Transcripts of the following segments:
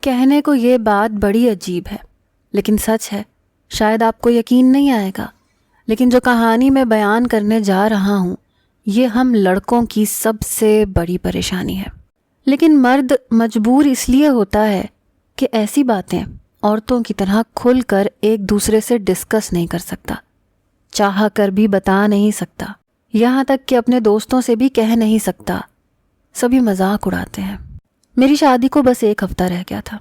کہنے کو یہ بات بڑی عجیب ہے لیکن سچ ہے، شاید آپ کو یقین نہیں آئے گا، لیکن جو کہانی میں بیان کرنے جا رہا ہوں یہ ہم لڑکوں کی سب سے بڑی پریشانی ہے۔ لیکن مرد مجبور اس لیے ہوتا ہے کہ ایسی باتیں عورتوں کی طرح کھل کر ایک دوسرے سے ڈسکس نہیں کر سکتا، چاہ کر بھی بتا نہیں سکتا، یہاں تک کہ اپنے دوستوں سے بھی کہہ نہیں سکتا۔ سبھی مذاق اڑاتے ہیں۔ میری شادی کو بس 1 ہفتہ رہ گیا تھا،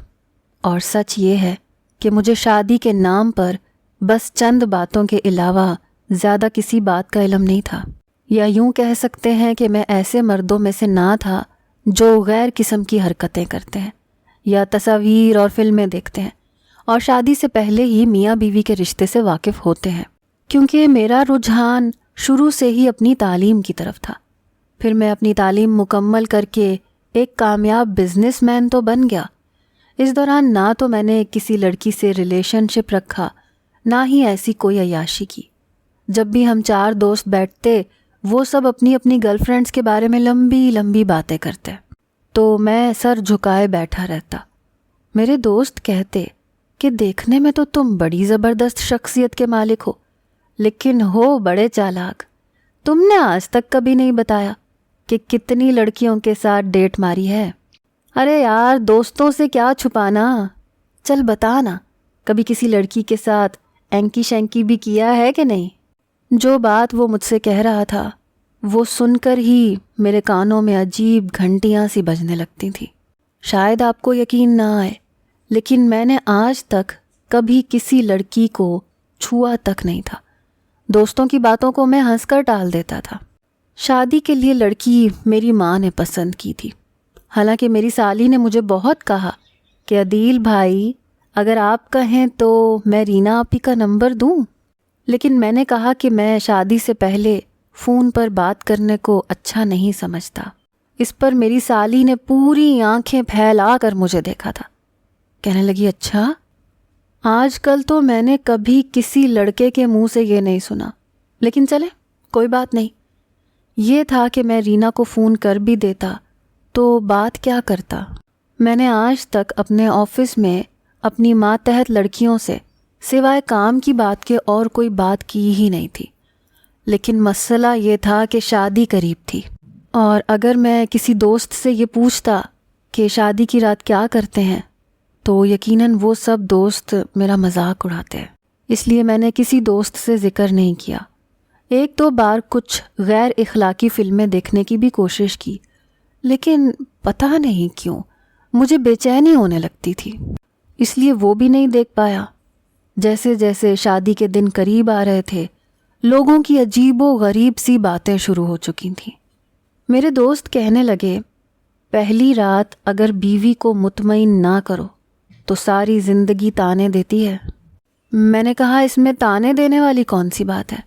اور سچ یہ ہے کہ مجھے شادی کے نام پر بس چند باتوں کے علاوہ زیادہ کسی بات کا علم نہیں تھا، یا یوں کہہ سکتے ہیں کہ میں ایسے مردوں میں سے نہ تھا جو غیر قسم کی حرکتیں کرتے ہیں یا تصاویر اور فلمیں دیکھتے ہیں اور شادی سے پہلے ہی میاں بیوی کے رشتے سے واقف ہوتے ہیں، کیونکہ میرا رجحان شروع سے ہی اپنی تعلیم کی طرف تھا۔ پھر میں اپنی تعلیم مکمل کر کے ایک کامیاب بزنس مین تو بن گیا۔ اس دوران نہ تو میں نے کسی لڑکی سے ریلیشن شپ رکھا، نہ ہی ایسی کوئی عیاشی کی۔ جب بھی ہم 4 دوست بیٹھتے وہ سب اپنی اپنی گرل فرینڈز کے بارے میں لمبی لمبی باتیں کرتے، تو میں سر جھکائے بیٹھا رہتا۔ میرے دوست کہتے کہ دیکھنے میں تو تم بڑی زبردست شخصیت کے مالک ہو، لیکن ہو بڑے چالاک۔ تم نے آج تک کبھی نہیں بتایا کہ کتنی لڑکیوں کے ساتھ ڈیٹ ماری ہے۔ ارے یار، دوستوں سے کیا چھپانا، چل بتانا، کبھی کسی لڑکی کے ساتھ اینکی شینکی بھی کیا ہے کہ نہیں؟ جو بات وہ مجھ سے کہہ رہا تھا وہ سن کر ہی میرے کانوں میں عجیب گھنٹیاں سی بجنے لگتی تھیں۔ شاید آپ کو یقین نہ آئے، لیکن میں نے آج تک کبھی کسی لڑکی کو چھوا تک نہیں تھا۔ دوستوں کی باتوں کو میں ہنس کر ٹال دیتا تھا۔ شادی کے لیے لڑکی میری ماں نے پسند کی تھی، حالانکہ میری سالی نے مجھے بہت کہا کہ عدیل بھائی اگر آپ کہیں تو میں رینا آپی کا نمبر دوں، لیکن میں نے کہا کہ میں شادی سے پہلے فون پر بات کرنے کو اچھا نہیں سمجھتا۔ اس پر میری سالی نے پوری آنکھیں پھیلا کر مجھے دیکھا تھا، کہنے لگی اچھا، آج کل تو میں نے کبھی کسی لڑکے کے منہ سے یہ نہیں سنا، لیکن چلے کوئی بات نہیں۔ یہ تھا کہ میں رینا کو فون کر بھی دیتا تو بات کیا کرتا۔ میں نے آج تک اپنے آفس میں اپنی ماتحت لڑکیوں سے سوائے کام کی بات کے اور کوئی بات کی ہی نہیں تھی، لیکن مسئلہ یہ تھا کہ شادی قریب تھی، اور اگر میں کسی دوست سے یہ پوچھتا کہ شادی کی رات کیا کرتے ہیں تو یقیناً وہ سب دوست میرا مذاق اڑاتے ہیں، اس لیے میں نے کسی دوست سے ذکر نہیں کیا۔ 1-2 بار کچھ غیر اخلاقی فلمیں دیکھنے کی بھی کوشش کی، لیکن پتہ نہیں کیوں مجھے بے چینی ہونے لگتی تھی، اس لیے وہ بھی نہیں دیکھ پایا۔ جیسے جیسے شادی کے دن قریب آ رہے تھے، لوگوں کی عجیب و غریب سی باتیں شروع ہو چکی تھیں۔ میرے دوست کہنے لگے، پہلی رات اگر بیوی کو مطمئن نہ کرو تو ساری زندگی تانے دیتی ہے۔ میں نے کہا اس میں تانے دینے والی کون سی بات ہے؟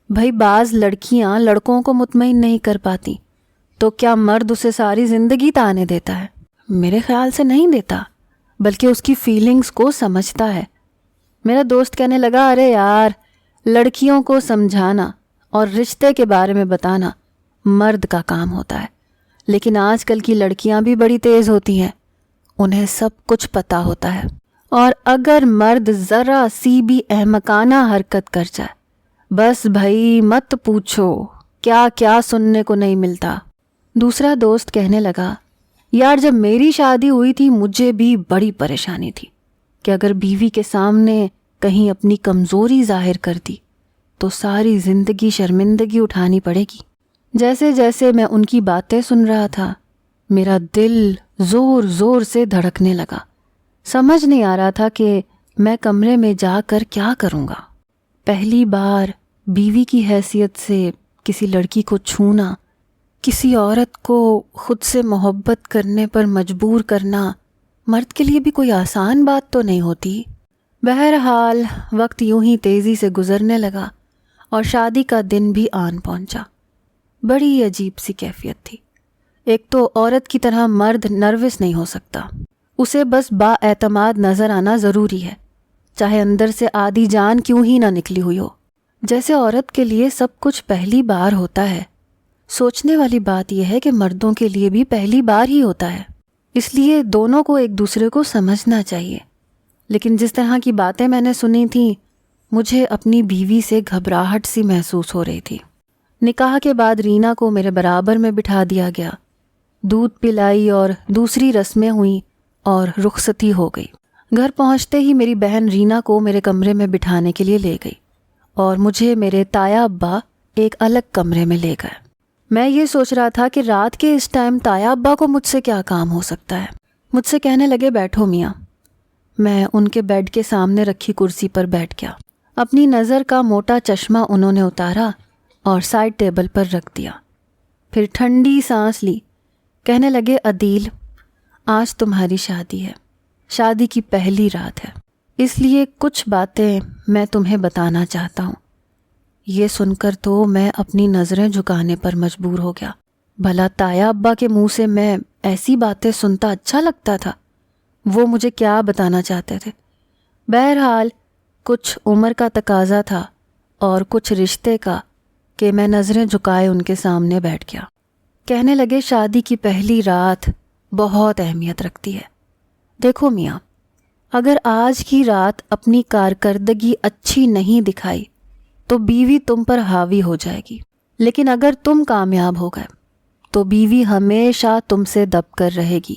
بھائی بعض لڑکیاں لڑکوں کو مطمئن نہیں کر پاتی، تو کیا مرد اسے ساری زندگی تانے دیتا ہے؟ میرے خیال سے نہیں دیتا، بلکہ اس کی فیلنگز کو سمجھتا ہے۔ میرا دوست کہنے لگا، ارے یار، لڑکیوں کو سمجھانا اور رشتے کے بارے میں بتانا مرد کا کام ہوتا ہے، لیکن آج کل کی لڑکیاں بھی بڑی تیز ہوتی ہیں، انہیں سب کچھ پتہ ہوتا ہے، اور اگر مرد ذرا سی بھی احمقانہ حرکت کر جائے، بس بھائی مت پوچھو کیا کیا سننے کو نہیں ملتا۔ دوسرا دوست کہنے لگا، یار جب میری شادی ہوئی تھی مجھے بھی بڑی پریشانی تھی کہ اگر بیوی کے سامنے کہیں اپنی کمزوری ظاہر کر دی تو ساری زندگی شرمندگی اٹھانی پڑے گی۔ جیسے جیسے میں ان کی باتیں سن رہا تھا میرا دل زور زور سے دھڑکنے لگا، سمجھ نہیں آ رہا تھا کہ میں کمرے میں جا کر کیا کروں گا۔ پہلی بار بیوی کی حیثیت سے کسی لڑکی کو چھونا، کسی عورت کو خود سے محبت کرنے پر مجبور کرنا مرد کے لیے بھی کوئی آسان بات تو نہیں ہوتی۔ بہرحال وقت یوں ہی تیزی سے گزرنے لگا اور شادی کا دن بھی آن پہنچا۔ بڑی عجیب سی کیفیت تھی۔ ایک تو عورت کی طرح مرد نروس نہیں ہو سکتا، اسے بس با اعتماد نظر آنا ضروری ہے، چاہے اندر سے آدھی جان کیوں ہی نہ نکلی ہوئی ہو۔ جیسے عورت کے لیے سب کچھ پہلی بار ہوتا ہے، سوچنے والی بات یہ ہے کہ مردوں کے لیے بھی پہلی بار ہی ہوتا ہے۔ اس لیے دونوں کو ایک دوسرے کو سمجھنا چاہیے۔ لیکن جس طرح کی باتیں میں نے سنی تھیں، مجھے اپنی بیوی سے گھبراہٹ سی محسوس ہو رہی تھی۔ نکاح کے بعد رینا کو میرے برابر میں بٹھا دیا گیا، دودھ پلائی اور دوسری رسمیں ہوئیں اور رخصتی ہو گئی۔ گھر پہنچتے ہی میری بہن رینا کو میرے کمرے میں بٹھانے کے لیے لے گئی اور مجھے میرے تایا ابا ایک الگ کمرے میں لے گئے۔ میں یہ سوچ رہا تھا کہ رات کے اس ٹائم تایا ابا کو مجھ سے کیا کام ہو سکتا ہے۔ مجھ سے کہنے لگے بیٹھو میاں۔ میں ان کے بیڈ کے سامنے رکھی کرسی پر بیٹھ گیا۔ اپنی نظر کا موٹا چشمہ انہوں نے اتارا اور سائڈ ٹیبل پر رکھ دیا۔ پھر ٹھنڈی سانس لی۔ کہنے لگے عدیل، آج تمہاری شادی ہے، شادی کی پہلی رات ہے، اس لیے کچھ باتیں میں تمہیں بتانا چاہتا ہوں۔ یہ سن کر تو میں اپنی نظریں جھکانے پر مجبور ہو گیا۔ بھلا تایا ابا کے منہ سے میں ایسی باتیں سنتا اچھا لگتا تھا؟ وہ مجھے کیا بتانا چاہتے تھے؟ بہرحال کچھ عمر کا تقاضا تھا اور کچھ رشتے کا کہ میں نظریں جھکائے ان کے سامنے بیٹھ گیا۔ کہنے لگے شادی کی پہلی رات بہت اہمیت رکھتی ہے۔ دیکھو میاں، اگر آج کی رات اپنی کارکردگی اچھی نہیں دکھائی تو بیوی تم پر حاوی ہو جائے گی، لیکن اگر تم کامیاب ہو گئے تو بیوی ہمیشہ تم سے دب کر رہے گی۔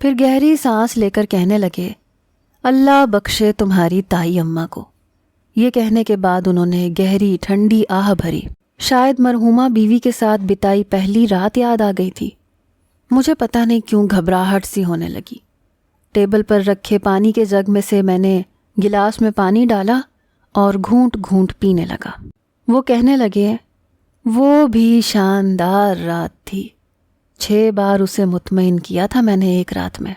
پھر گہری سانس لے کر کہنے لگے اللہ بخشے تمہاری تائی اماں کو۔ یہ کہنے کے بعد انہوں نے گہری ٹھنڈی آہ بھری۔ شاید مرحومہ بیوی کے ساتھ بتائی پہلی رات یاد آ گئی تھی۔ مجھے پتہ نہیں کیوں گھبراہٹ سی ہونے لگی۔ ٹیبل پر رکھے پانی کے جگ میں سے میں نے گلاس میں پانی ڈالا اور گھونٹ گھونٹ پینے لگا۔ وہ کہنے لگے وہ بھی شاندار رات تھی، 6 بار اسے مطمئن کیا تھا میں نے ایک رات میں۔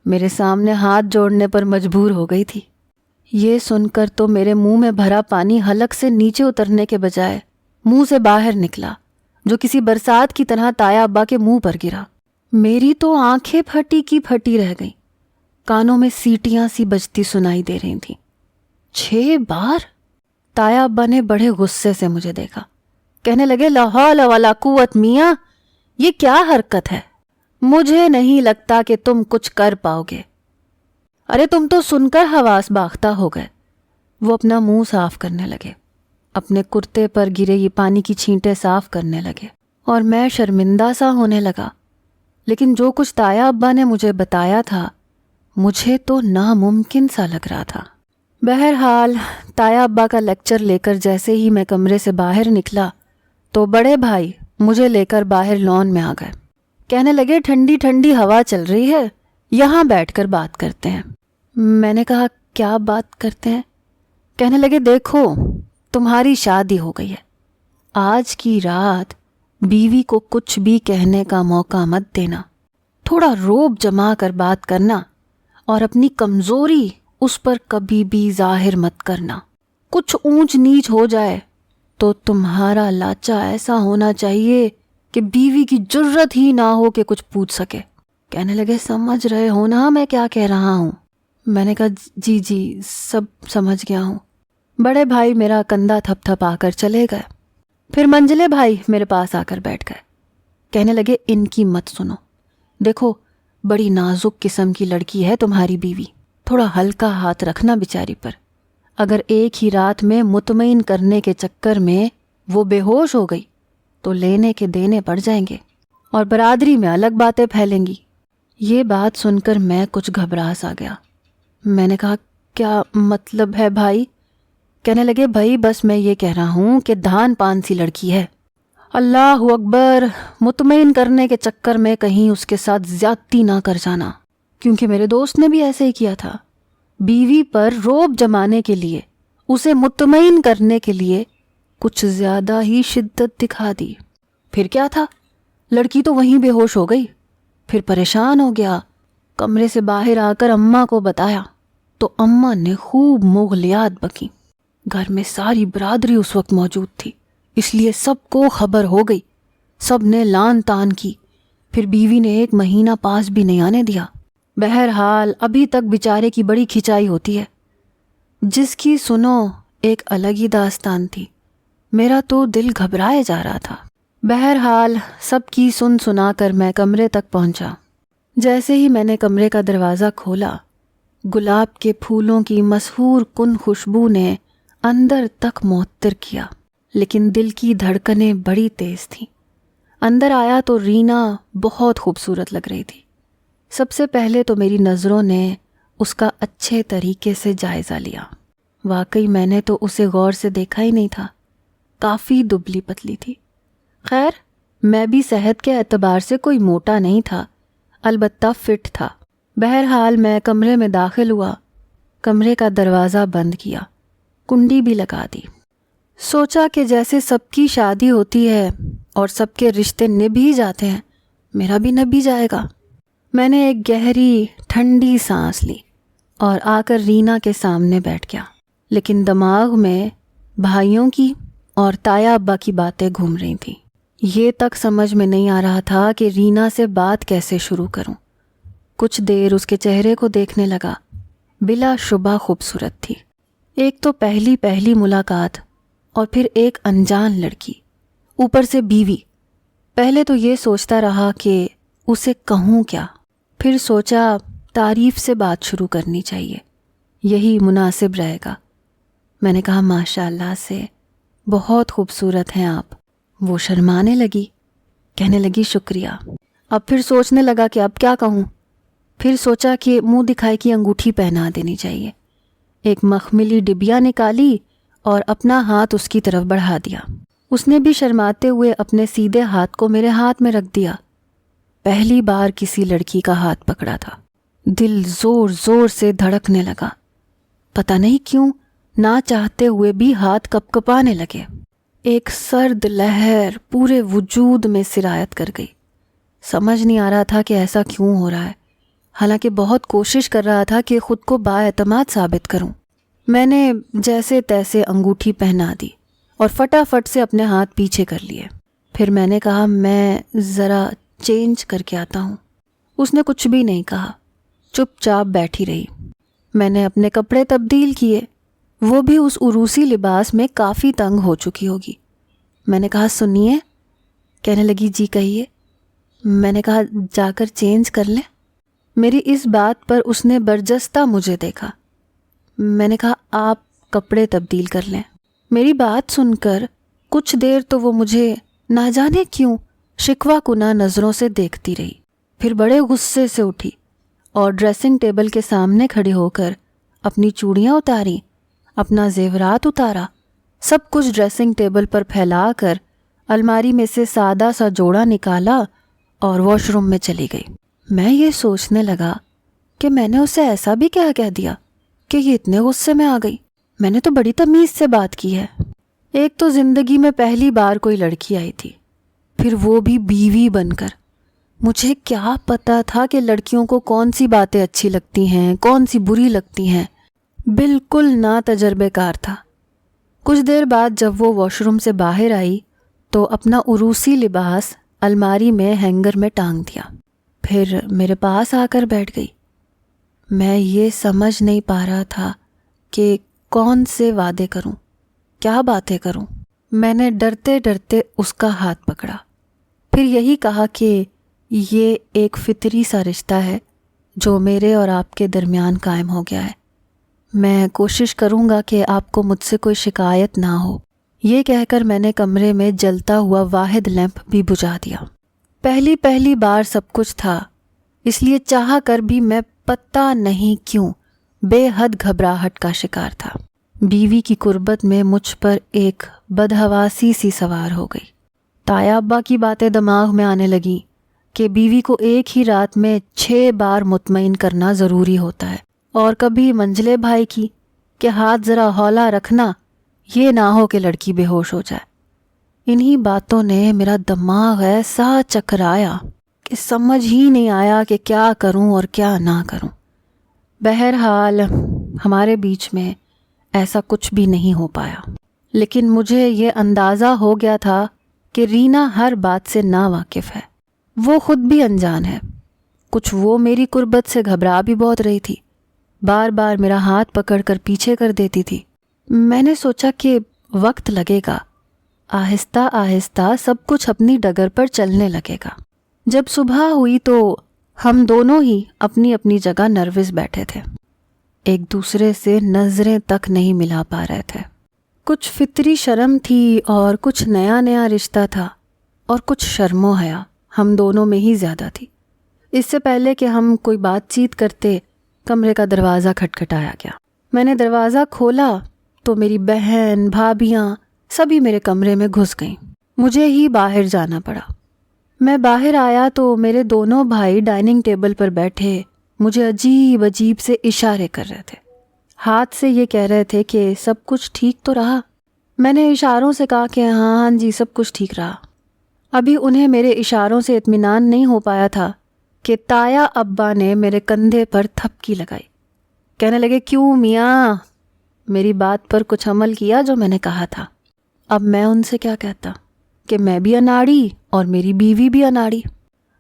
میرے سامنے ہاتھ جوڑنے پر مجبور ہو گئی تھی۔ یہ سن کر تو میرے منہ میں بھرا پانی حلق سے نیچے اترنے کے بجائے منہ سے باہر نکلا، جو کسی برسات کی طرح تایا ابا کے منہ پر گرا۔ میری تو آنکھیں پھٹی کی پھٹی رہ گئیں، کانوں میں سیٹیاں سی بجتی سنائی دے رہی تھیں۔ 6 بار؟ تایا ابا نے بڑے غصے سے مجھے دیکھا۔ کہنے لگے لا حول ولا قوت میاں، یہ کیا حرکت ہے؟ مجھے نہیں لگتا کہ تم کچھ کر پاؤ گے۔ ارے تم تو سن کر حواس باختہ ہو گئے۔ وہ اپنا منہ صاف کرنے لگے، اپنے کرتے پر گرے یہ پانی کی چھینٹیں صاف کرنے لگے، اور میں شرمندہ سا ہونے لگا۔ لیکن جو کچھ تایا ابا نے مجھے بتایا تھا مجھے تو ناممکن سا لگ رہا تھا۔ بہرحال تایا ابا کا لیکچر لے کر جیسے ہی میں کمرے سے باہر نکلا تو بڑے بھائی مجھے لے کر باہر لان میں آ گئے۔ کہنے لگے ٹھنڈی ٹھنڈی ہوا چل رہی ہے، یہاں بیٹھ کر بات کرتے ہیں۔ میں نے کہا کیا بات کرتے ہیں؟ کہنے لگے دیکھو تمہاری شادی ہو گئی ہے، آج کی رات بیوی کو کچھ بھی کہنے کا موقع مت دینا، تھوڑا روب جما کر بات کرنا اور اپنی کمزوری اس پر کبھی بھی ظاہر مت کرنا۔ کچھ اونچ نیچ ہو جائے تو تمہارا لاچا ایسا ہونا چاہیے کہ بیوی کی جرت ہی نہ ہو کہ کچھ پوچھ سکے۔ کہنے لگے سمجھ رہے ہو نا میں کیا کہہ رہا ہوں؟ میں نے کہا جی سب سمجھ گیا ہوں۔ بڑے بھائی میرا کندھا تھپ تھپ آ کر چلے گئے۔ پھر منجلے بھائی میرے پاس آ کر بیٹھ گئے۔ کہنے لگے ان کی مت سنو، دیکھو بڑی نازک قسم کی لڑکی ہے تمہاری بیوی، تھوڑا ہلکا ہاتھ رکھنا بیچاری پر، اگر ایک ہی رات میں مطمئن کرنے کے چکر میں وہ بے ہوش ہو گئی تو لینے کے دینے پڑ جائیں گے اور برادری میں الگ باتیں پھیلیں گی۔ یہ بات سن کر میں کچھ گھبرا سا گیا۔ میں نے کہا کیا مطلب ہے بھائی؟ کہنے لگے بھائی بس میں یہ کہہ رہا ہوں کہ دھان پان سی لڑکی ہے، اللہ اکبر، مطمئن کرنے کے چکر میں کہیں اس کے ساتھ زیادتی نہ کر جانا، کیونکہ میرے دوست نے بھی ایسے ہی کیا تھا۔ بیوی پر روب جمانے کے لیے، اسے مطمئن کرنے کے لیے کچھ زیادہ ہی شدت دکھا دی۔ پھر کیا تھا، لڑکی تو وہیں بے ہوش ہو گئی۔ پھر پریشان ہو گیا، کمرے سے باہر آ کر اماں کو بتایا تو اماں نے خوب مغلیات بکیں۔ گھر میں ساری برادری اس وقت موجود تھی، اس لیے سب کو خبر ہو گئی، سب نے لان تان کی۔ پھر بیوی نے 1 مہینہ پاس بھی نہیں آنے دیا۔ بہرحال ابھی تک بیچارے کی بڑی کھچائی ہوتی ہے، جس کی سنو ایک الگ ہی داستان تھی۔ میرا تو دل گھبرائے جا رہا تھا۔ بہرحال سب کی سن سنا کر میں کمرے تک پہنچا۔ جیسے ہی میں نے کمرے کا دروازہ کھولا، گلاب کے پھولوں کی مسحور کن خوشبو نے اندر تک معطر کیا، لیکن دل کی دھڑکنیں بڑی تیز تھیں۔ اندر آیا تو رینا بہت خوبصورت لگ رہی تھی۔ سب سے پہلے تو میری نظروں نے اس کا اچھے طریقے سے جائزہ لیا۔ واقعی میں نے تو اسے غور سے دیکھا ہی نہیں تھا، کافی دبلی پتلی تھی۔ خیر، میں بھی صحت کے اعتبار سے کوئی موٹا نہیں تھا، البتہ فٹ تھا۔ بہرحال میں کمرے میں داخل ہوا، کمرے کا دروازہ بند کیا، کنڈی بھی لگا دی۔ سوچا کہ جیسے سب کی شادی ہوتی ہے اور سب کے رشتے نبھ ہی جاتے ہیں، میرا بھی نبھ ہی جائے گا۔ میں نے ایک گہری ٹھنڈی سانس لی اور آ کر رینا کے سامنے بیٹھ گیا، لیکن دماغ میں بھائیوں کی اور تایا ابا کی باتیں گھوم رہی تھیں۔ یہ تک سمجھ میں نہیں آ رہا تھا کہ رینا سے بات کیسے شروع کروں۔ کچھ دیر اس کے چہرے کو دیکھنے لگا، بلا شبہ خوبصورت تھی۔ ایک تو پہلی ملاقات اور پھر ایک انجان لڑکی، اوپر سے بیوی۔ پہلے تو یہ سوچتا رہا کہ اسے کہوں کیا، پھر سوچا تعریف سے بات شروع کرنی چاہیے، یہی مناسب رہے گا۔ میں نے کہا ماشاء اللہ سے بہت خوبصورت ہیں آپ۔ وہ شرمانے لگی، کہنے لگی شکریہ۔ اب پھر سوچنے لگا کہ اب کیا کہوں، پھر سوچا کہ منہ دکھائی کی انگوٹھی پہنا دینی چاہیے۔ ایک مخملی ڈبیا نکالی اور اپنا ہاتھ اس کی طرف بڑھا دیا۔ اس نے بھی شرماتے ہوئے اپنے سیدھے ہاتھ کو میرے ہاتھ میں رکھ دیا۔ پہلی بار کسی لڑکی کا ہاتھ پکڑا تھا۔ دل زور زور سے دھڑکنے لگا، پتہ نہیں کیوں نہ چاہتے ہوئے بھی ہاتھ کپکپانے لگے۔ ایک سرد لہر پورے وجود میں سرایت کر گئی۔ سمجھ نہیں آ رہا تھا کہ ایسا کیوں ہو رہا ہے، حالانکہ بہت کوشش کر رہا تھا کہ خود کو بااعتماد ثابت کروں۔ میں نے جیسے تیسے انگوٹھی پہنا دی اور فٹافٹ سے اپنے ہاتھ پیچھے کر لیے۔ پھر میں نے کہا میں ذرا چینج کر کے آتا ہوں۔ اس نے کچھ بھی نہیں کہا، چپ چاپ بیٹھی رہی۔ میں نے اپنے کپڑے تبدیل کیے، وہ بھی اس عروسی لباس میں کافی تنگ ہو چکی ہوگی۔ میں نے کہا سنیے، کہنے لگی جی کہیے۔ میں نے کہا جا کر چینج کر لیں۔ میری اس بات پر اس نے برجستہ مجھے دیکھا۔ میں نے کہا آپ کپڑے تبدیل کر لیں۔ میری بات سن کر کچھ دیر تو وہ مجھے نہ جانے کیوں شکوہ کناں نظروں سے دیکھتی رہی، پھر بڑے غصے سے اٹھی اور ڈریسنگ ٹیبل کے سامنے کھڑی ہو کر اپنی چوڑیاں اتاری، اپنا زیورات اتارا، سب کچھ ڈریسنگ ٹیبل پر پھیلا کر الماری میں سے سادہ سا جوڑا نکالا اور واش روم میں چلی گئی۔ میں یہ سوچنے لگا کہ میں نے اسے ایسا بھی کیا کہہ دیا کہ یہ اتنے غصے میں آ گئی۔ میں نے تو بڑی تمیز سے بات کی ہے۔ ایک تو زندگی میں پہلی بار کوئی لڑکی آئی تھی، پھر وہ بھی بیوی بن کر۔ مجھے کیا پتا تھا کہ لڑکیوں کو کون سی باتیں اچھی لگتی ہیں، کون سی بری لگتی ہیں، بالکل نا تجربے کار تھا۔ کچھ دیر بعد جب وہ واش روم سے باہر آئی تو اپنا عروسی لباس الماری میں ہینگر میں ٹانگ دیا، پھر میرے پاس آ کر بیٹھ گئی۔ میں یہ سمجھ نہیں پا رہا تھا کہ کون سے وعدے کروں، کیا باتیں کروں۔ میں نے ڈرتے ڈرتے اس کا ہاتھ پکڑا، پھر یہی کہا کہ یہ ایک فطری سا رشتہ ہے جو میرے اور آپ کے درمیان قائم ہو گیا ہے۔ میں کوشش کروں گا کہ آپ کو مجھ سے کوئی شکایت نہ ہو۔ یہ کہہ کر میں نے کمرے میں جلتا ہوا واحد لیمپ بھی بجھا دیا۔ پہلی بار سب کچھ تھا، اس لیے چاہ کر بھی میں پتہ نہیں کیوں بے حد گھبراہٹ کا شکار تھا۔ بیوی کی قربت میں مجھ پر ایک بدحواسی سی سوار ہو گئی۔ تایا ابا کی باتیں دماغ میں آنے لگیں کہ بیوی کو ایک ہی رات میں 6 بار مطمئن کرنا ضروری ہوتا ہے، اور کبھی منجلے بھائی کی کہ ہاتھ ذرا ہولا رکھنا، یہ نہ ہو کہ لڑکی بے ہوش ہو جائے۔ انہی باتوں نے میرا دماغ ایسا چکرایا کہ سمجھ ہی نہیں آیا کہ کیا کروں اور کیا نہ کروں۔ بہرحال ہمارے بیچ میں ایسا کچھ بھی نہیں ہو پایا، لیکن مجھے یہ اندازہ ہو گیا تھا کہ رینا ہر بات سے نا واقف ہے، وہ خود بھی انجان ہے۔ کچھ وہ میری قربت سے گھبرا بھی بہت رہی تھی، بار بار میرا ہاتھ پکڑ کر پیچھے کر دیتی تھی۔ میں نے سوچا کہ وقت لگے گا، آہستہ آہستہ سب کچھ اپنی ڈگر پر چلنے لگے گا۔ جب صبح ہوئی تو ہم دونوں ہی اپنی اپنی جگہ نروس بیٹھے تھے، ایک دوسرے سے نظریں تک نہیں ملا پا رہے تھے۔ کچھ فطری شرم تھی اور کچھ نیا نیا رشتہ تھا، اور کچھ شرم و حیا ہم دونوں میں ہی زیادہ تھی۔ اس سے پہلے کہ ہم کوئی بات چیت کرتے، کمرے کا دروازہ کھٹکھٹایا گیا۔ میں نے دروازہ کھولا تو میری بہن، بھابیاں سبھی میرے کمرے میں گھس گئیں۔ مجھے ہی باہر جانا پڑا۔ میں باہر آیا تو میرے دونوں بھائی ڈائننگ ٹیبل پر بیٹھے مجھے عجیب عجیب سے اشارے کر رہے تھے، ہاتھ سے یہ کہہ رہے تھے کہ سب کچھ ٹھیک تو رہا۔ میں نے اشاروں سے کہا کہ ہاں جی سب کچھ ٹھیک رہا۔ ابھی انہیں میرے اشاروں سے اطمینان نہیں ہو پایا تھا کہ تایا ابا نے میرے کندھے پر تھپکی لگائی۔ کہنے لگے، کیوں میاں؟ میری بات پر کچھ عمل کیا جو میں نے کہا تھا۔ اب میں ان سے کیا کہتا کہ میں بھی اناڑی اور میری بیوی بھی اناڑی۔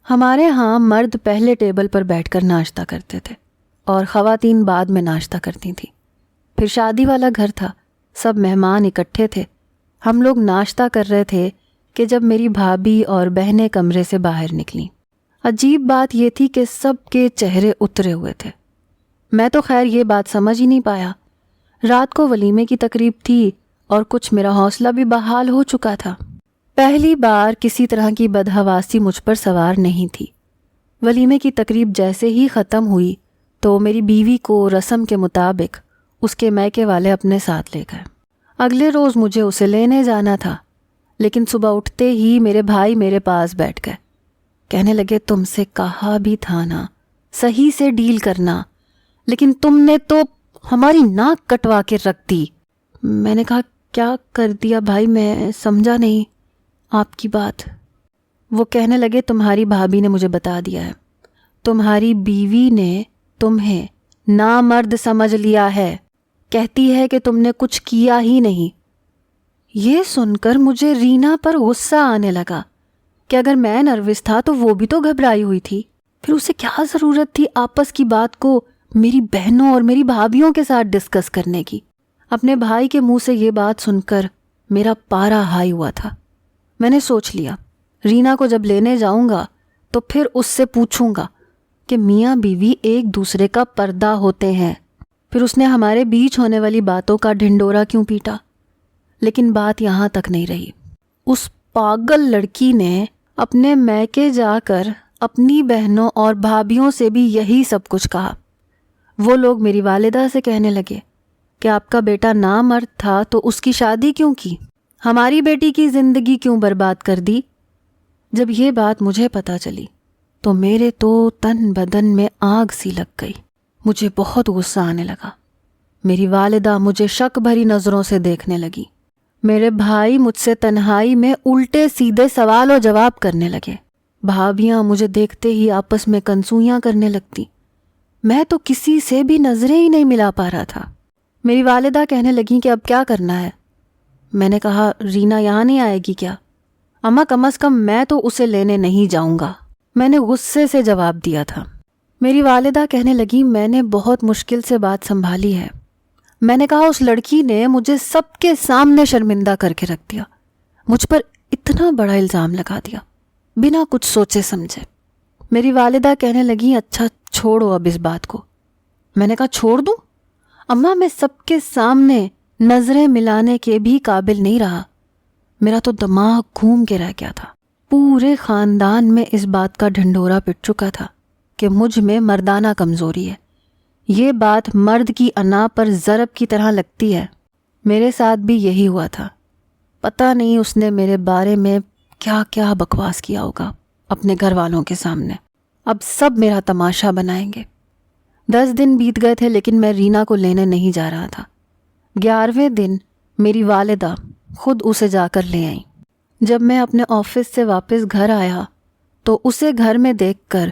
ہمارے ہاں مرد پہلے ٹیبل پر بیٹھ کر ناشتہ کرتے تھے اور خواتین بعد میں ناشتہ کرتی تھیں۔ پھر شادی والا گھر تھا، سب مہمان اکٹھے تھے۔ ہم لوگ ناشتہ کر رہے تھے کہ جب میری بھابھی اور بہنیں کمرے سے باہر نکلیں۔ عجیب بات یہ تھی کہ سب کے چہرے اترے ہوئے تھے۔ میں تو خیر یہ بات سمجھ ہی نہیں پایا۔ رات کو ولیمے کی تقریب تھی اور کچھ میرا حوصلہ بھی بحال ہو چکا تھا۔ پہلی بار کسی طرح کی بدحواسی مجھ پر سوار نہیں تھی۔ ولیمے کی تقریب جیسے ہی ختم ہوئی تو میری بیوی کو رسم کے مطابق اس کے میکے والے اپنے ساتھ لے گئے۔ اگلے روز مجھے اسے لینے جانا تھا، لیکن صبح اٹھتے ہی میرے بھائی میرے پاس بیٹھ گئے۔ کہنے لگے، تم سے کہا بھی تھا نا صحیح سے ڈیل کرنا، لیکن تم نے تو ہماری ناک کٹوا کے رکھ دی۔ میں نے کہا، کیا کر دیا بھائی؟ میں سمجھا نہیں آپ کی بات۔ وہ کہنے لگے، تمہاری بھابھی نے مجھے بتا دیا ہے، تمہاری بیوی نے تمہیں نامرد سمجھ لیا ہے، کہتی ہے کہ تم نے کچھ کیا ہی نہیں۔ یہ سن کر مجھے رینا پر غصہ آنے لگا کہ اگر میں نروس تھا تو وہ بھی تو گھبرائی ہوئی تھی، پھر اسے کیا ضرورت تھی آپس کی بات کو میری بہنوں اور میری بھابھیوں کے ساتھ ڈسکس کرنے کی۔ اپنے بھائی کے منہ سے یہ بات سن کر میرا پارا ہائی ہوا تھا۔ میں نے سوچ لیا، رینا کو جب لینے جاؤں گا تو پھر اس سے پوچھوں گا کہ میاں بیوی ایک دوسرے کا پردہ ہوتے ہیں۔ پھر اس نے ہمارے بیچ ہونے والی باتوں کا ڈھنڈورا کیوں پیٹا؟ لیکن بات یہاں تک نہیں رہی۔ اس پاگل لڑکی نے اپنے میکے جا کر اپنی بہنوں اور بھابھیوں سے بھی یہی سب کچھ کہا۔ وہ لوگ میری والدہ سے کہنے لگے کہ آپ کا بیٹا نامرد تھا تو اس کی شادی کیوں کی؟ ہماری بیٹی کی زندگی کیوں برباد کر دی؟ جب یہ بات مجھے پتہ چلی تو میرے تو تن بدن میں آگ سی لگ گئی۔ مجھے بہت غصہ آنے لگا۔ میری والدہ مجھے شک بھری نظروں سے دیکھنے لگی۔ میرے بھائی مجھ سے تنہائی میں الٹے سیدھے سوال و جواب کرنے لگے۔ بھابیاں مجھے دیکھتے ہی آپس میں کنسوئیاں کرنے لگتی۔ میں تو کسی سے بھی نظریں ہی نہیں ملا پا رہا تھا۔ میری والدہ کہنے لگیں کہ اب کیا کرنا ہے؟ میں نے کہا، رینا یہاں نہیں آئے گی کیا؟ اماں کم از کم میں تو اسے لینے نہیں جاؤں گا، میں نے غصے سے جواب دیا تھا۔ میری والدہ کہنے لگی، میں نے بہت مشکل سے بات سنبھالی ہے۔ میں نے کہا، اس لڑکی نے مجھے سب کے سامنے شرمندہ کر کے رکھ دیا، مجھ پر اتنا بڑا الزام لگا دیا بنا کچھ سوچے سمجھے۔ میری والدہ کہنے لگی، اچھا چھوڑو اب اس بات کو۔ میں نے کہا، چھوڑ دوں؟ اماں میں سب کے سامنے نظریں ملانے کے بھی قابل نہیں رہا۔ میرا تو دماغ گھوم کے رہ گیا تھا۔ پورے خاندان میں اس بات کا ڈھنڈورا پٹ چکا تھا کہ مجھ میں مردانہ کمزوری ہے۔ یہ بات مرد کی انا پر ضرب کی طرح لگتی ہے۔ میرے ساتھ بھی یہی ہوا تھا۔ پتہ نہیں اس نے میرے بارے میں کیا کیا بکواس کیا ہوگا اپنے گھر والوں کے سامنے۔ اب سب میرا تماشا بنائیں گے۔ 10 دن بیت گئے تھے لیکن میں رینا کو لینے نہیں جا رہا تھا۔ 11ویں دن میری والدہ خود اسے جا کر لے آئیں۔ جب میں اپنے آفس سے واپس گھر آیا تو اسے گھر میں دیکھ کر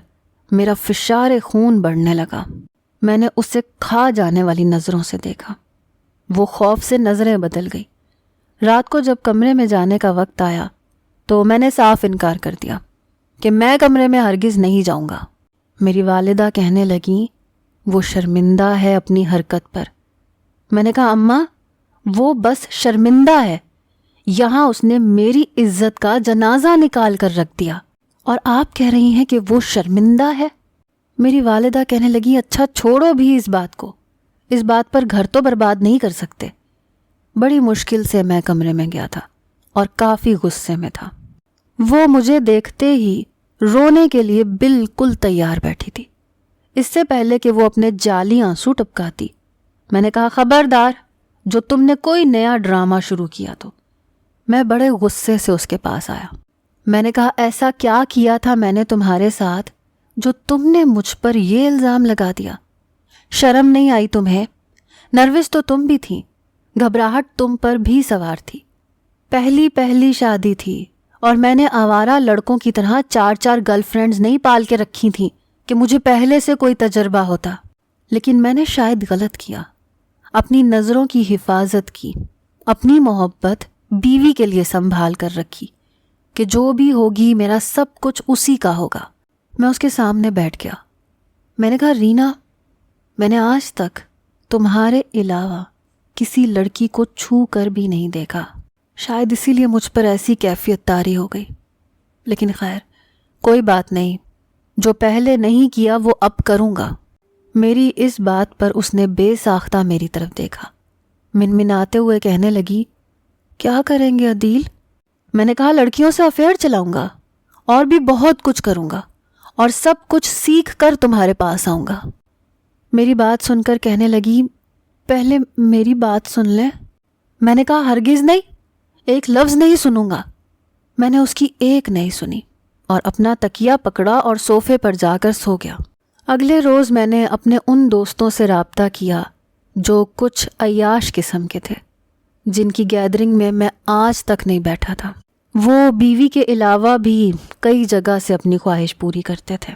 میرا فشار خون بڑھنے لگا۔ میں نے اسے کھا جانے والی نظروں سے دیکھا۔ وہ خوف سے نظریں بدل گئی۔ رات کو جب کمرے میں جانے کا وقت آیا تو میں نے صاف انکار کر دیا کہ میں کمرے میں ہرگز نہیں جاؤں گا۔ میری والدہ کہنے لگیں، وہ شرمندہ ہے اپنی حرکت پر۔ میں نے کہا، اماں وہ بس شرمندہ ہے، یہاں اس نے میری عزت کا جنازہ نکال کر رکھ دیا اور آپ کہہ رہی ہیں کہ وہ شرمندہ ہے؟ میری والدہ کہنے لگی اچھا چھوڑو بھی اس بات پر گھر تو برباد نہیں کر سکتے۔ بڑی مشکل سے میں کمرے میں گیا تھا اور کافی غصے میں تھا۔ وہ مجھے دیکھتے ہی رونے کے لیے بالکل تیار بیٹھی تھی، اس سے پہلے کہ وہ اپنے جعلی آنسو ٹپکاتی۔ میں نے کہا خبردار، جو تم نے کوئی نیا ڈرامہ شروع کیا تو۔ میں بڑے غصے سے اس کے پاس آیا۔ میں نے کہا ایسا کیا کیا تھا میں نے تمہارے ساتھ جو تم نے مجھ پر یہ الزام لگا دیا؟ شرم نہیں آئی تمہیں؟ نروس تو تم بھی تھی، گھبراہٹ تم پر بھی سوار تھی۔ پہلی شادی تھی اور میں نے آوارہ لڑکوں کی طرح 4 گرل فرینڈز نہیں پال کے رکھی تھیں کہ مجھے پہلے سے کوئی تجربہ ہوتا۔ لیکن میں نے شاید غلط کیا، اپنی نظروں کی حفاظت کی، اپنی محبت بیوی کے لیے سنبھال کر رکھی کہ جو بھی ہوگی میرا سب کچھ اسی کا ہوگا۔ میں اس کے سامنے بیٹھ گیا۔ میں نے کہا رینا، میں نے آج تک تمہارے علاوہ کسی لڑکی کو چھو کر بھی نہیں دیکھا، شاید اسی لیے مجھ پر ایسی کیفیت طاری ہو گئی، لیکن خیر کوئی بات نہیں، جو پہلے نہیں کیا وہ اب کروں گا۔ میری اس بات پر اس نے بے ساختہ میری طرف دیکھا، منمناتے ہوئے کہنے لگی کیا کریں گے عدیل؟ میں نے کہا لڑکیوں سے افیئر چلاؤں گا اور بھی بہت کچھ کروں گا اور سب کچھ سیکھ کر تمہارے پاس آؤں گا۔ میری بات سن کر کہنے لگی پہلے میری بات سن لیں۔ میں نے کہا ہرگز نہیں، ایک لفظ نہیں سنوں گا۔ میں نے اس کی ایک نہیں سنی اور اپنا تکیہ پکڑا اور صوفے پر جا کر سو گیا۔ اگلے روز میں نے اپنے ان دوستوں سے رابطہ کیا جو کچھ عیاش قسم کے تھے، جن کی گیدرنگ میں میں آج تک نہیں بیٹھا تھا۔ وہ بیوی کے علاوہ بھی کئی جگہ سے اپنی خواہش پوری کرتے تھے۔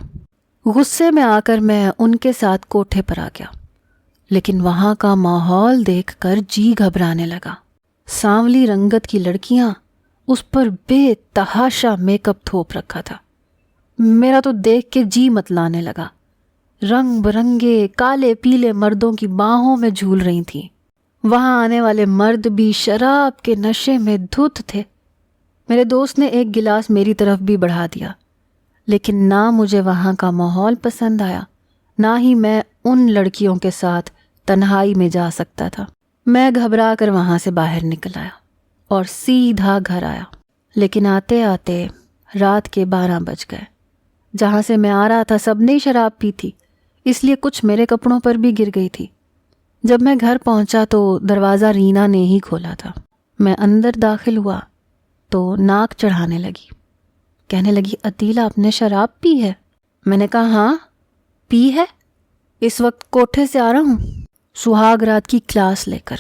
غصے میں آ کر میں ان کے ساتھ کوٹھے پر آ گیا، لیکن وہاں کا ماحول دیکھ کر جی گھبرانے لگا۔ سانولی رنگت کی لڑکیاں، اس پر بے تحاشا میک اپ تھوپ رکھا تھا۔ میرا تو دیکھ کے جی متلانے لگا۔ رنگ برنگے کالے پیلے مردوں کی باہوں میں جھول رہی تھیں۔ وہاں آنے والے مرد بھی شراب کے نشے میں دھت تھے۔ میرے دوست نے ایک گلاس میری طرف بھی بڑھا دیا، لیکن نہ مجھے وہاں کا ماحول پسند آیا، نہ ہی میں ان لڑکیوں کے ساتھ تنہائی میں جا سکتا تھا۔ میں گھبرا کر وہاں سے باہر نکل آیا اور سیدھا گھر آیا، لیکن آتے آتے رات کے 12 بج گئے۔ جہاں سے میں آ رہا تھا سب نے شراب پی تھی، اس لیے کچھ میرے کپڑوں پر بھی گر گئی تھی۔ جب میں گھر پہنچا تو دروازہ رینا نے ہی کھولا تھا۔ میں اندر داخل ہوا تو ناک چڑھانے لگی، کہنے لگی عدیل آپ نے شراب پی ہے؟ میں نے کہا ہاں پی ہے، اس وقت کوٹھے سے آ رہا ہوں سہاگ رات کی کلاس لے کر،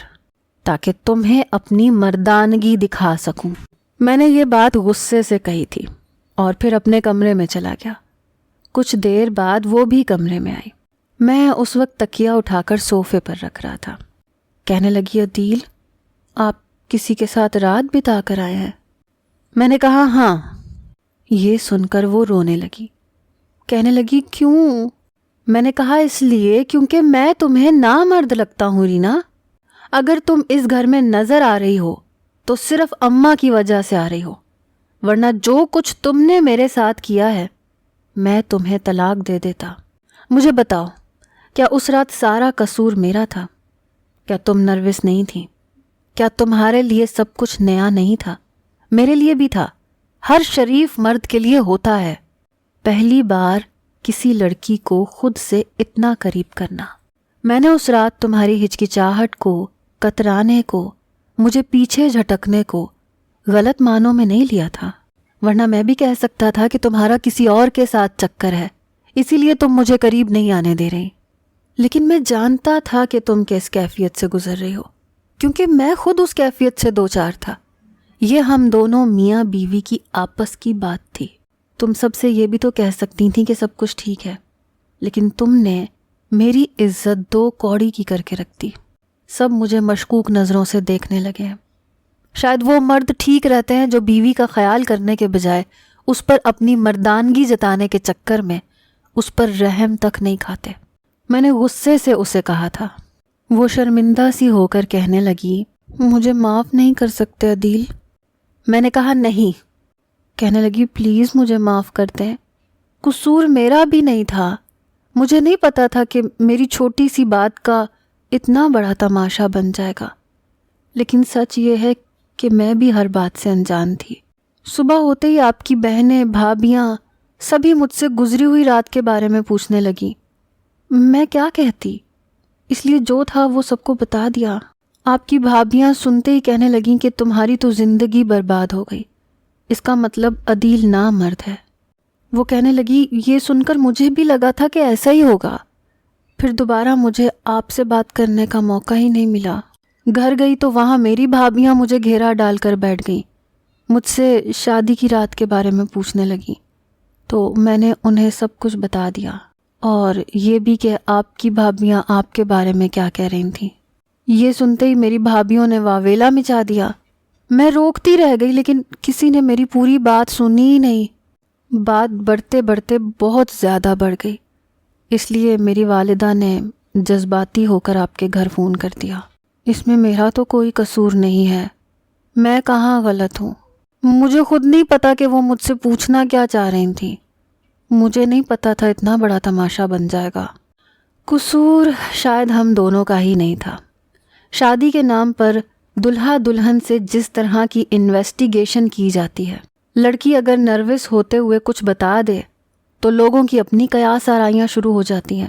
تاکہ تمہیں اپنی مردانگی دکھا سکوں۔ میں نے یہ بات غصے سے کہی تھی اور پھر اپنے کمرے میں چلا گیا۔ کچھ دیر بعد وہ بھی کمرے میں آئی۔ میں اس وقت تکیہ اٹھا کر صوفے پر رکھ رہا تھا۔ کہنے لگی عدیل آپ کسی کے ساتھ رات بتا کر آئے ہیں؟ میں نے کہا ہاں۔ یہ سن کر وہ رونے لگی، کہنے لگی کیوں؟ میں نے کہا اس لیے کیونکہ میں تمہیں نامرد لگتا ہوں رینا۔ اگر تم اس گھر میں نظر آ رہی ہو تو صرف اماں کی وجہ سے آ رہی ہو، ورنہ جو کچھ تم نے میرے ساتھ کیا ہے میں تمہیں طلاق دے دیتا۔ مجھے بتاؤ، کیا اس رات سارا قصور میرا تھا؟ کیا تم نروس نہیں تھی؟ کیا تمہارے لیے سب کچھ نیا نہیں تھا؟ میرے لیے بھی تھا، ہر شریف مرد کے لیے ہوتا ہے۔ پہلی بار کسی لڑکی کو خود سے اتنا قریب کرنا۔ میں نے اس رات تمہاری ہچکچاہٹ کو، کترانے کو، مجھے پیچھے جھٹکنے کو غلط معنوں میں نہیں لیا تھا، ورنہ میں بھی کہہ سکتا تھا کہ تمہارا کسی اور کے ساتھ چکر ہے، اسی لیے تم مجھے قریب نہیں آنے دے رہی۔ لیکن میں جانتا تھا کہ تم کس کیفیت سے گزر رہی ہو، کیونکہ میں خود اس کیفیت سے دوچار تھا۔ یہ ہم دونوں میاں بیوی کی آپس کی بات تھی۔ تم سب سے یہ بھی تو کہہ سکتی تھی کہ سب کچھ ٹھیک ہے، لیکن تم نے میری عزت 2 کوڑی کی کر کے رکھ دی۔ سب مجھے مشکوک نظروں سے دیکھنے لگے ہیں۔ شاید وہ مرد ٹھیک رہتے ہیں جو بیوی کا خیال کرنے کے بجائے اس پر اپنی مردانگی جتانے کے چکر میں اس پر رحم تک نہیں کھاتے۔ میں نے غصے سے اسے کہا تھا۔ وہ شرمندہ سی ہو کر کہنے لگی مجھے معاف نہیں کر سکتے عدیل؟ میں نے کہا نہیں۔ کہنے لگی پلیز مجھے معاف کر دیں، قصور میرا بھی نہیں تھا، مجھے نہیں پتا تھا کہ میری چھوٹی سی بات کا اتنا بڑا تماشا بن جائے گا، لیکن سچ یہ ہے کہ میں بھی ہر بات سے انجان تھی۔ صبح ہوتے ہی آپ کی بہنیں، بھابیاں سبھی مجھ سے گزری ہوئی رات کے بارے میں پوچھنے لگیں۔ میں کیا کہتی؟ اس لیے جو تھا وہ سب کو بتا دیا۔ آپ کی بھابیاں سنتے ہی کہنے لگیں کہ تمہاری تو زندگی برباد ہو گئی، اس کا مطلب عدیل نامرد ہے۔ وہ کہنے لگی، یہ سن کر مجھے بھی لگا تھا کہ ایسا ہی ہوگا۔ پھر دوبارہ مجھے آپ سے بات کرنے کا موقع ہی نہیں ملا۔ گھر گئی تو وہاں میری بھابیاں مجھے گھیرا ڈال کر بیٹھ گئیں، مجھ سے شادی کی رات کے بارے میں پوچھنے لگیں، تو میں نے انہیں سب کچھ بتا دیا، اور یہ بھی کہ آپ کی بھابیاں آپ کے بارے میں کیا کہہ رہی تھیں۔ یہ سنتے ہی میری بھابیوں نے واویلا مچا دیا۔ میں روکتی رہ گئی لیکن کسی نے میری پوری بات سنی ہی نہیں۔ بات بڑھتے بڑھتے بہت زیادہ بڑھ گئی، اس لیے میری والدہ نے جذباتی ہو کر آپ کے گھر فون کر دیا۔ اس میں میرا تو کوئی قصور نہیں ہے، میں کہاں غلط ہوں؟ مجھے خود نہیں پتا کہ وہ مجھ سے پوچھنا کیا چاہ رہی تھیں۔ مجھے نہیں پتا تھا اتنا بڑا تماشا بن جائے گا۔ قصور شاید ہم دونوں کا ہی نہیں تھا۔ شادی کے نام پر دلہا دلہن سے جس طرح کی انویسٹیگیشن کی جاتی ہے، لڑکی اگر نروس ہوتے ہوئے کچھ بتا دے تو لوگوں کی اپنی قیاس آرائیاں شروع ہو جاتی ہیں،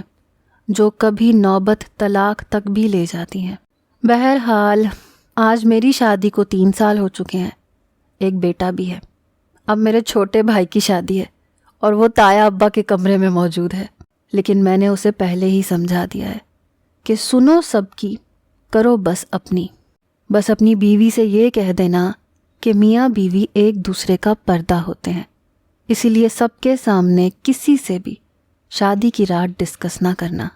جو کبھی نوبت طلاق تک بھی لے جاتی ہیں۔ بہرحال آج میری شادی کو 3 سال ہو چکے ہیں، ایک بیٹا بھی ہے۔ اب میرے چھوٹے بھائی کی شادی ہے اور وہ تایا ابا کے کمرے میں موجود ہے، لیکن میں نے اسے پہلے ہی سمجھا دیا ہے کہ سنو سب کی، کرو بس اپنی۔ بس اپنی بیوی سے یہ کہہ دینا کہ میاں بیوی ایک دوسرے کا پردہ ہوتے ہیں، اسی لیے سب کے سامنے کسی سے بھی شادی کی رات ڈسکس نہ کرنا۔